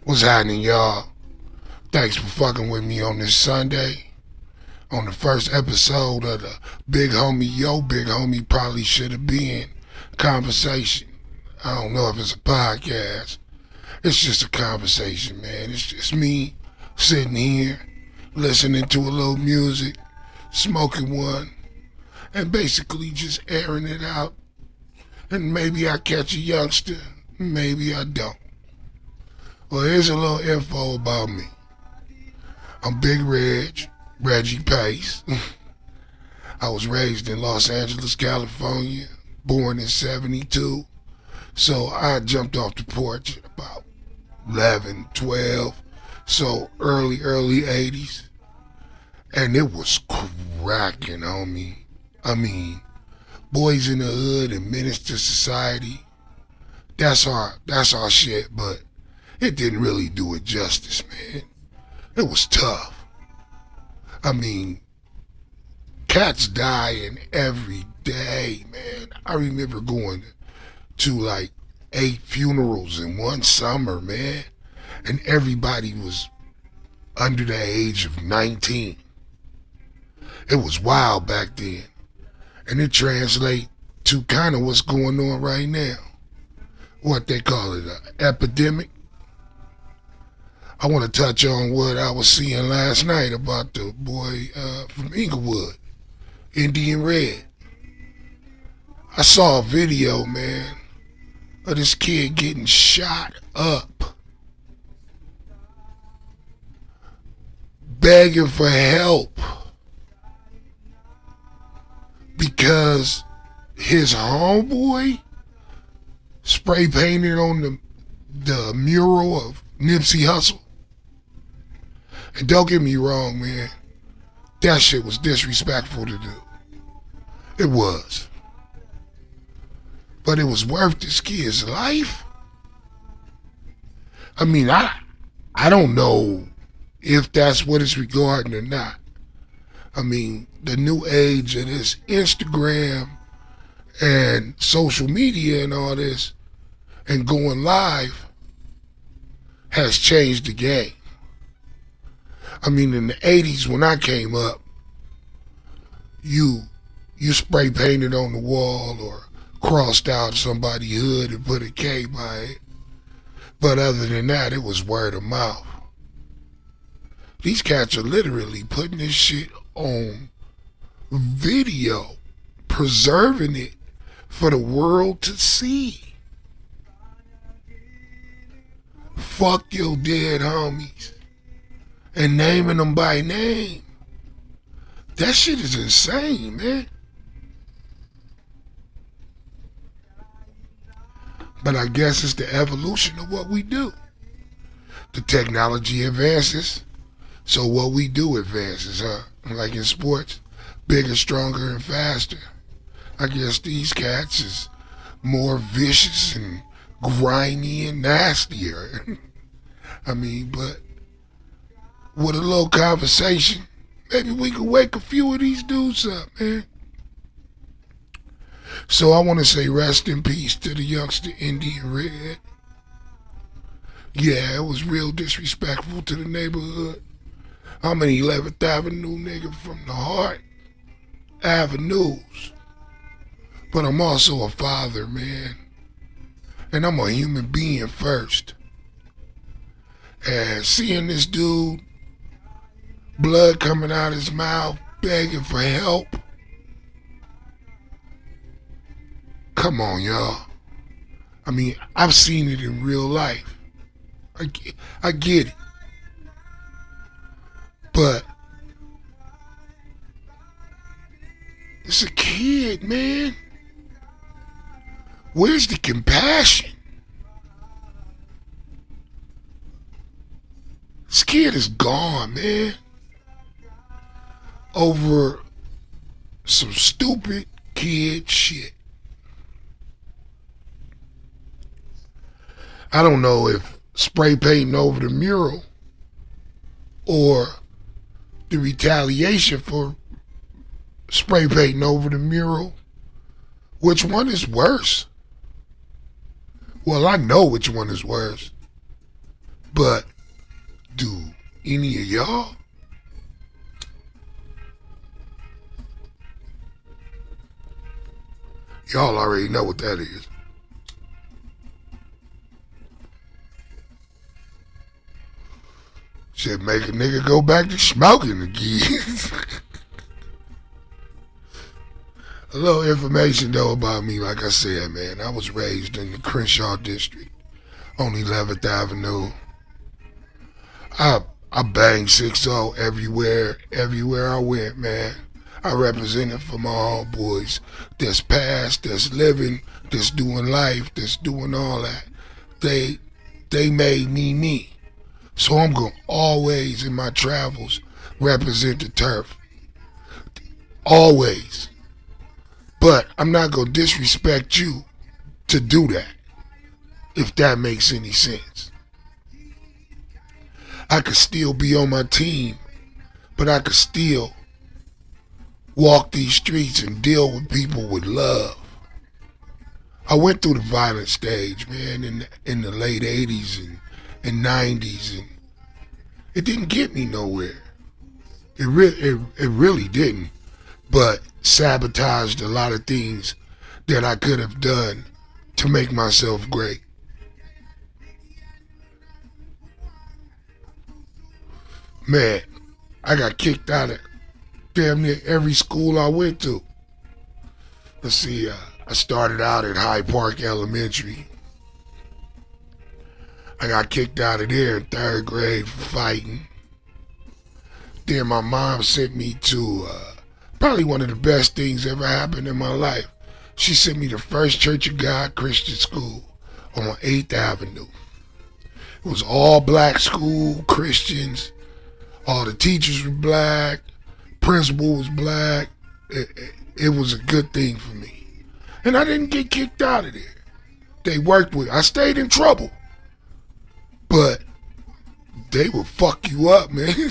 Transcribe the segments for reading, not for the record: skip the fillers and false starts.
What's happening, y'all? Thanks for fucking with me on this Sunday. On the first episode of the Big Homie Yo Big Homie Probably Should Have Been conversation. I don't know if it's a podcast. It's just a conversation, man. It's just me sitting here, listening to a little music, smoking one, and basically just airing it out. And maybe I catch a youngster, maybe I don't. Well, here's a little info about me. I'm Big Reggie Pace. I was raised in Los Angeles, California, born in 72. So I jumped off the porch at about 11, 12. So early 80s. And it was cracking, homie. I mean, Boys in the Hood and Menace to Society. That's our shit, but it didn't really do it justice, man. It was tough. I mean, cats dying every day, man. I remember going to like 8 funerals in one summer, man. And everybody was under the age of 19. It was wild back then. And it translates to kind of what's going on right now. What they call it, an epidemic. I want to touch on what I was seeing last night about the boy from Inglewood, Indian Red. I saw a video, man, of this kid getting shot up, begging for help because his homeboy spray painted on the mural of Nipsey Hustle. And don't get me wrong, man. That shit was disrespectful to do. It was. But it was worth this kid's life. I mean, I don't know if that's what it's regarding or not. I mean, the new age of this Instagram and social media and all this and going live has changed the game. I mean, in the 80s when I came up, you spray painted on the wall or crossed out somebody's hood and put a K by it. But other than that, it was word of mouth. These cats are literally putting this shit on video, preserving it for the world to see. Fuck your dead homies. And naming them by name. That shit is insane, man. But I guess it's the evolution of what we do. The technology advances, so what we do advances, huh? Like in sports, bigger, stronger, and faster. I guess these cats is more vicious and grimy and nastier. I mean, but with a little conversation, maybe we can wake a few of these dudes up, man. So I want to say rest in peace to the youngster Indian Red. Yeah, it was real disrespectful to the neighborhood. I'm an 11th Avenue nigga from the heart avenues. But I'm also a father, man. And I'm a human being first. And seeing this dude, blood coming out his mouth, begging for help. Come on, y'all. I mean, I've seen it in real life. I get it. But it's a kid, man. Where's the compassion? This kid is gone, man. Over some stupid kid shit. I don't know if spray painting over the mural or the retaliation for spray painting over the mural. Which one is worse? Well, I know which one is worse. But do any of y'all? Y'all already know what that is. Should make a nigga go back to smoking again. A little information though about me, like I said, man. I was raised in the Crenshaw district on 11th Avenue. I banged 6-0 everywhere I went, man. I represented for my homeboys that's past, that's living, that's doing life, that's doing all that. They made me me. So I'm gonna always in my travels represent the turf. Always. But I'm not gonna disrespect you to do that, if that makes any sense. I could still be on my team, but I could still walk these streets and deal with people with love. I went through the violent stage, man, in the late 80s and 90s, and it didn't get me nowhere. It really didn't, but sabotaged a lot of things that I could have done to make myself great. Man, I got kicked out of damn near every school I went to. Let's see, I started out at Hyde Park Elementary. I got kicked out of there in 3rd grade for fighting. Then my mom sent me to probably one of the best things ever happened in my life. She sent me to First Church of God Christian School on 8th Avenue. It was all black school, Christians. All the teachers were black. Principal was black. It was a good thing for me. And I didn't get kicked out of there. They worked with. I stayed in trouble. But they would fuck you up, man.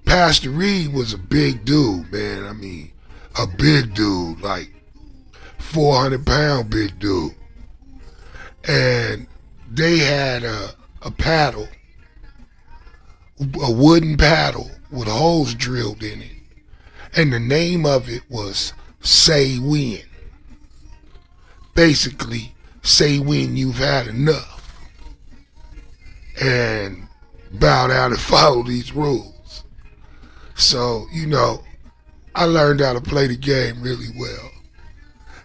Pastor Reed was a big dude, man. I mean, a big dude, like 400-pound big dude. And they had a paddle, a wooden paddle with holes drilled in it. And the name of it was Say When. Basically, say when you've had enough. And bow down and follow these rules. So, I learned how to play the game really well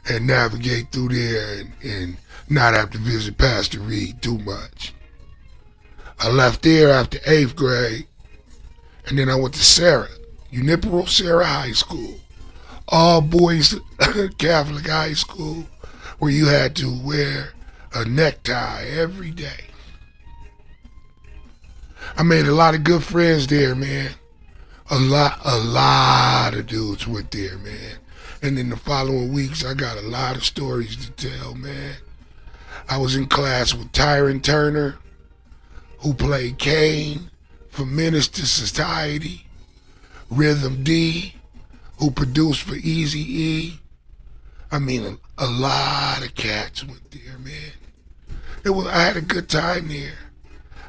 and navigate through there and not have to visit Pastor Reed too much. I left there after 8th grade, and then I went to Sarah, Unipero Sarah High School, all boys Catholic high school, where you had to wear a necktie every day. I made a lot of good friends there, man. A lot of dudes went there, man. And in the following weeks, I got a lot of stories to tell, man. I was in class with Tyron Turner, who played Kane for Menace to Society. Rhythm D, who produced for Eazy-E. I mean, a lot of cats went there, man. I had a good time there.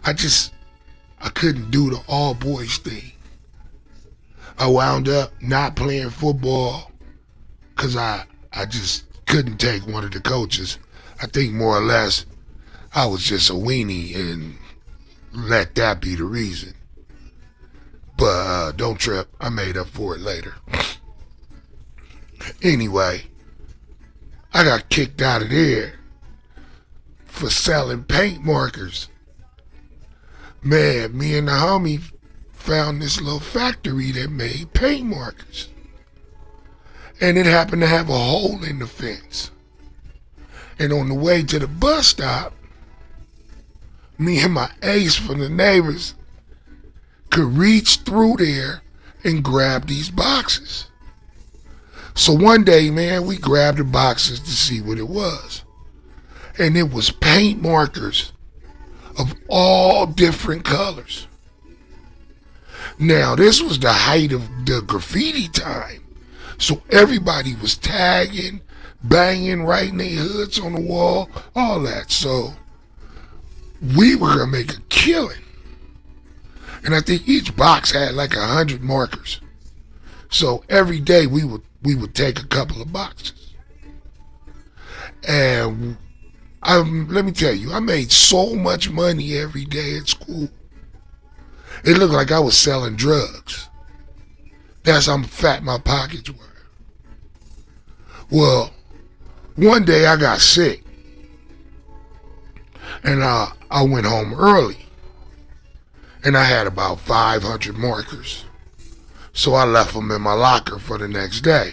I couldn't do the all boys thing. I wound up not playing football because I just couldn't take one of the coaches. I think more or less I was just a weenie and let that be the reason. But don't trip, I made up for it later. Anyway, I got kicked out of there for selling paint markers. Man, me and the homie found this little factory that made paint markers. And it happened to have a hole in the fence. And on the way to the bus stop, me and my ace from the neighbors could reach through there and grab these boxes. So one day, man, we grabbed the boxes to see what it was. And it was paint markers of all different colors. Now, this was the height of the graffiti time. So everybody was tagging, banging, writing their hoods on the wall, all that. So we were gonna make a killing. And I think each box had like 100 markers. So every day we would take a couple of boxes. And let me tell you, I made so much money every day at school. It looked like I was selling drugs. That's how fat my pockets were. Well, one day I got sick. And I went home early. And I had about 500 markers. So I left them in my locker for the next day.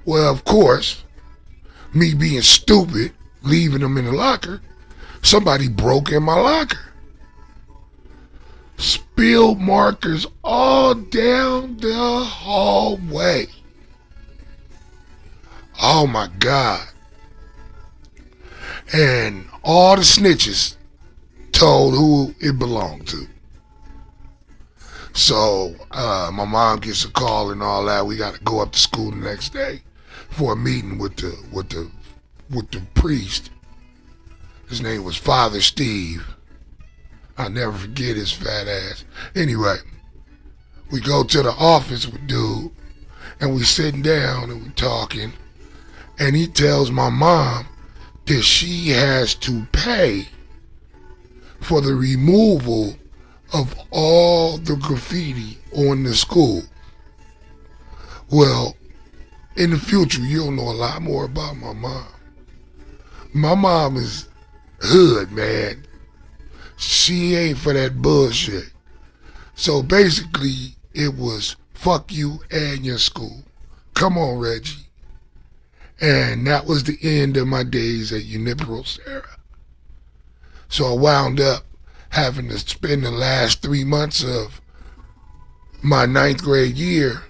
Well, of course, me being stupid, leaving them in the locker, somebody broke in my locker. Spilled markers all down the hallway. Oh my God. And all the snitches told who it belonged to. So my mom gets a call and all that. We got to go up to school the next day for a meeting with the priest. His name was Father Steve. I'll never forget his fat ass. Anyway, we go to the office with dude, and we sitting down and we talking, and he tells my mom that she has to pay for the removal of all the graffiti on the school. Well, in the future, you'll know a lot more about my mom. My mom is hood, man. She ain't for that bullshit. So basically, it was fuck you and your school. Come on, Reggie. And that was the end of my days at Unipro Sarah. So I wound up having to spend the last 3 months of my 9th grade year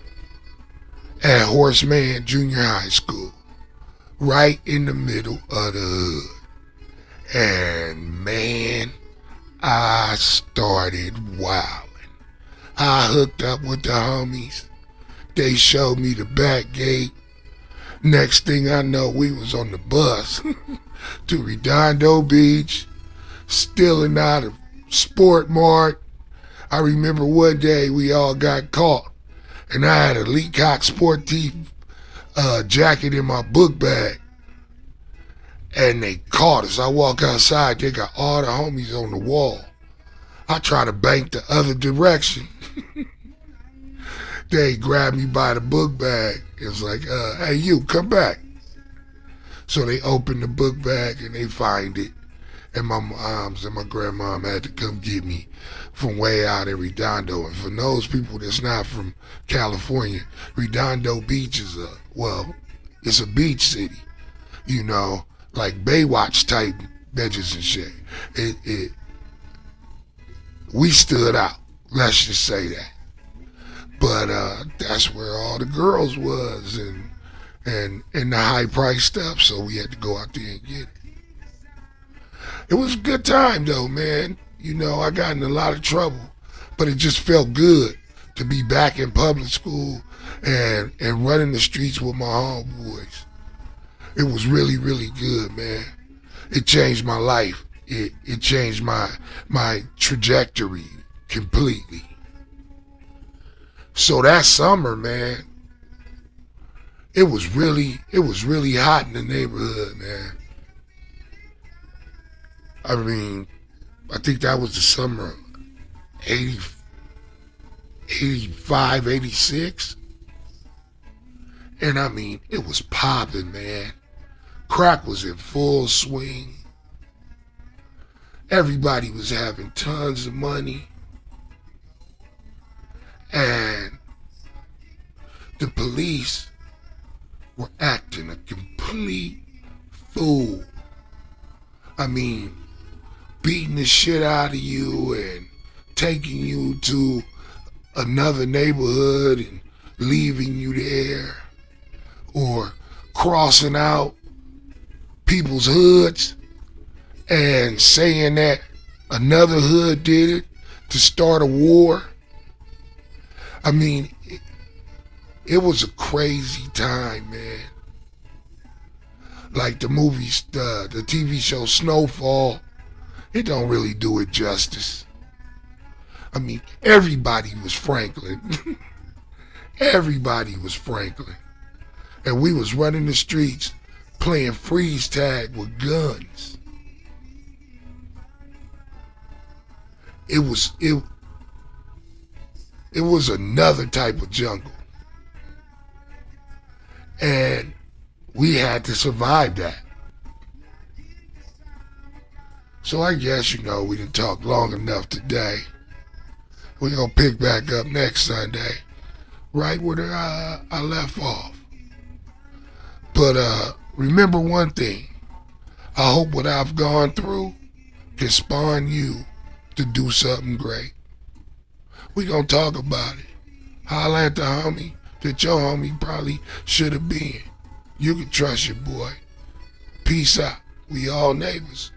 at Horseman Junior High School, right in the middle of the hood. And man, I started wilding. I hooked up with the homies. They showed me the back gate. Next thing I know, we was on the bus to Redondo Beach, stealing out of Sport Mart. I remember one day we all got caught, and I had a Leacock Sportif jacket in my book bag, and they caught us. I walk outside, they got all the homies on the wall. I try to bank the other direction. They grabbed me by the book bag. It was like, hey, you, come back. So they opened the book bag and they find it. And my moms and my grandmom had to come get me from way out in Redondo. And for those people that's not from California, Redondo Beach is it's a beach city. You know, like Baywatch type bitches and shit. We stood out. Let's just say that. But that's where all the girls was and the high price stuff, so we had to go out there and get it. It was a good time though, man. You know, I got in a lot of trouble, but it just felt good to be back in public school and running the streets with my homeboys. It was really, really good, man. It changed my life. It changed my trajectory completely. So that summer, man, it was really hot in the neighborhood, man. I mean, I think that was the summer of 85, 86. And I mean, it was popping, man. Crack was in full swing. Everybody was having tons of money. And the police were acting a complete fool. I mean, beating the shit out of you and taking you to another neighborhood and leaving you there, or crossing out people's hoods and saying that another hood did it to start a war. I mean, it was a crazy time, man. Like the movies, the TV show Snowfall, It don't really do it justice. I mean, everybody was Franklin. Everybody was Franklin. And we was running the streets playing freeze tag with guns. It was another type of jungle. And we had to survive that. So I guess, we didn't talk long enough today. We're going to pick back up next Sunday, right where I left off. But remember one thing. I hope what I've gone through can spawn you to do something great. We going to talk about it. Holla at the homie that your homie probably should have been. You can trust your boy. Peace out. We all neighbors.